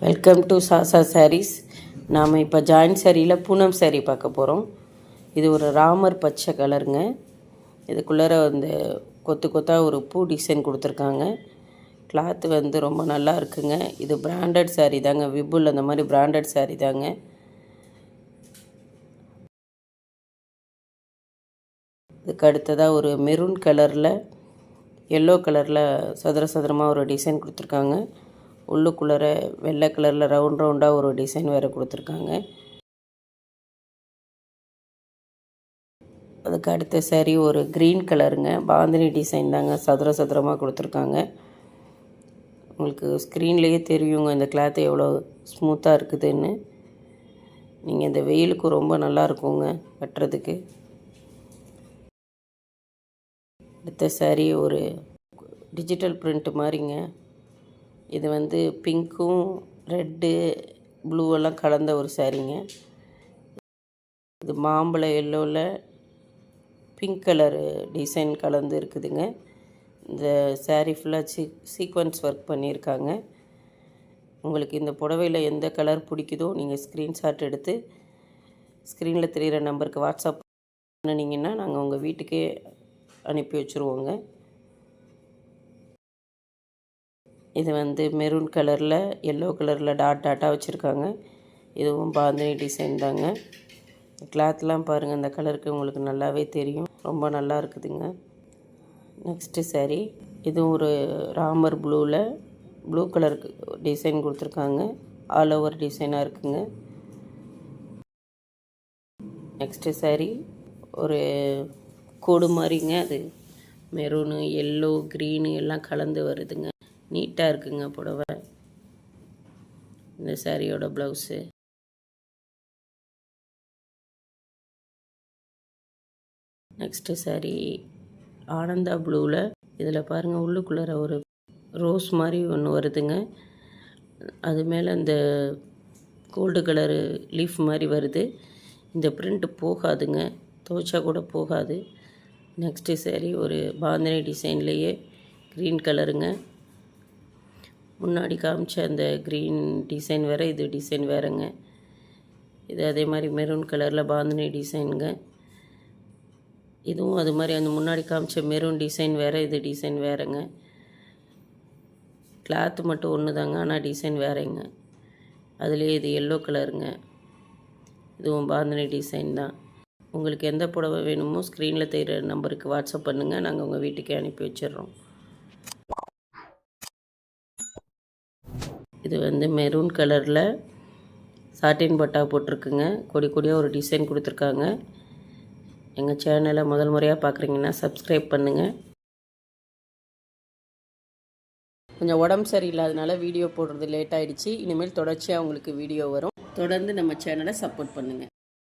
Welcome to சாசா saris. நாம் இப்போ join சாரியில் பூனம் சாரீ பார்க்க போகிறோம். இது ஒரு ராமர் பச்சை கலருங்க. இதுக்குள்ளார வந்து கொத்து கொத்தாக ஒரு பூ டிசைன் கொடுத்துருக்காங்க. கிளாத்து வந்து ரொம்ப நல்லா இருக்குங்க. இது பிராண்டட் சாரீ தாங்க, விபுல் அந்த மாதிரி பிராண்டட் சாரீ தாங்க. இதுக்கு அடுத்ததாக ஒரு மெரூன் கலரில் எல்லோ கலரில் சதுர சதுரமாக ஒரு டிசைன் கொடுத்துருக்காங்க. உள்ளுக்குள்ளே வெள்ளை கலரில் ரவுண்டாக ஒரு டிசைன் வேறு கொடுத்துருக்காங்க. அதுக்கு அடுத்த சாரீ ஒரு க்ரீன் கலருங்க. பாந்தினி டிசைன் தாங்க, சதுர சதுரமாக கொடுத்துருக்காங்க. உங்களுக்கு ஸ்க்ரீன்லேயே தெரியுங்க இந்த கிளாத்து எவ்வளோ ஸ்மூத்தாக இருக்குதுன்னு. நீங்கள் இந்த வெயிலுக்கு ரொம்ப நல்லா இருக்குங்க கட்டுறதுக்கு. அடுத்த சாரீ ஒரு டிஜிட்டல் பிரிண்ட் மாதிரிங்க. இது வந்து பிங்க்கும் ரெட்டு ப்ளூவெல்லாம் கலந்த ஒரு சாரீங்க. இது மாம்பழ எல்லோவில் பிங்க் கலரு டிசைன் கலந்து இருக்குதுங்க. இந்த சாரீ ஃபுல்லாக சீக்வன்ஸ் ஒர்க் பண்ணியிருக்காங்க. உங்களுக்கு இந்த புடவையில் எந்த கலர் பிடிக்குதோ நீங்கள் ஸ்க்ரீன்ஷாட் எடுத்து ஸ்க்ரீனில் தெரிகிற நம்பருக்கு வாட்ஸ்அப் பண்ணினீங்கன்னா நாங்கள் உங்கள் வீட்டுக்கே அனுப்பி வச்சுருவோங்க. இது வந்து மெரூன் கலரில் எல்லோ கலரில் டாட்டாக வச்சுருக்காங்க. இதுவும் பாந்தினி டிசைன் தாங்க. கிளாத்லாம் பாருங்கள், இந்த கலருக்கு உங்களுக்கு நல்லாவே தெரியும். ரொம்ப நல்லா இருக்குதுங்க. நெக்ஸ்ட்டு சாரீ இதுவும் ஒரு ராமர் ப்ளூ கலருக்கு டிசைன் கொடுத்துருக்காங்க. ஆல் ஓவர் டிசைனாக இருக்குங்க. நெக்ஸ்ட்டு சாரீ ஒரு கோடு மாதிரிங்க. அது மெரூனு எல்லோ க்ரீனு எல்லாம் கலந்து வருதுங்க. நீட்டாக இருக்குங்க புடவை. இந்த சாரியோட ப்ளவுஸு. நெக்ஸ்ட்டு சாரீ ஆனந்தா ப்ளூவில். இதில் பாருங்கள், உள்ளுக்குள்ளார ஒரு ரோஸ் மாதிரி ஒன்று வருதுங்க. அது மேலே இந்த கோல்டு கலரு லீஃப் மாதிரி வருது. இந்த பிரிண்ட்டு போகாதுங்க, துவைச்சா கூட போகாது. நெக்ஸ்ட்டு சாரீ ஒரு பாந்தினி டிசைன்லேயே க்ரீன் கலருங்க. முன்னாடி காமிச்ச அந்த க்ரீன் டிசைன் வேறு, இது டிசைன் வேறுங்க. இது அதே மாதிரி மெரூன் கலரில் பாந்தினி டிசைனுங்க. இதுவும் அது மாதிரி அந்த முன்னாடி காமிச்ச மெரூன் டிசைன் வேறு, இது டிசைன் வேறுங்க. கிளாத்து மட்டும் ஒன்று தாங்க, ஆனால் டிசைன் வேறுங்க. அதுலேயே இது எல்லோ கலருங்க. இதுவும் பாந்தினி டிசைன் தான். உங்களுக்கு எந்த புடவை வேணுமோ ஸ்க்ரீனில் தெரிகிற நம்பருக்கு வாட்ஸ்அப் பண்ணுங்கள், நாங்கள் உங்கள் வீட்டுக்கே அனுப்பி வச்சிடுறோம். இது வந்து மெரூன் கலரில் சாட்டின் பட்டா போட்டிருக்குங்க. கொடியாக ஒரு டிசைன் கொடுத்துருக்காங்க. எங்கள் சேனலை முதல் முறையாக பார்க்குறீங்கன்னா சப்ஸ்கிரைப் பண்ணுங்கள். கொஞ்சம் உடம்பு சரியில்லாதனால வீடியோ போடுறது லேட் ஆகிடுச்சு. இனிமேல் தொடர்ச்சியாக உங்களுக்கு வீடியோ வரும். தொடர்ந்து நம்ம சேனலை சப்போர்ட் பண்ணுங்கள்.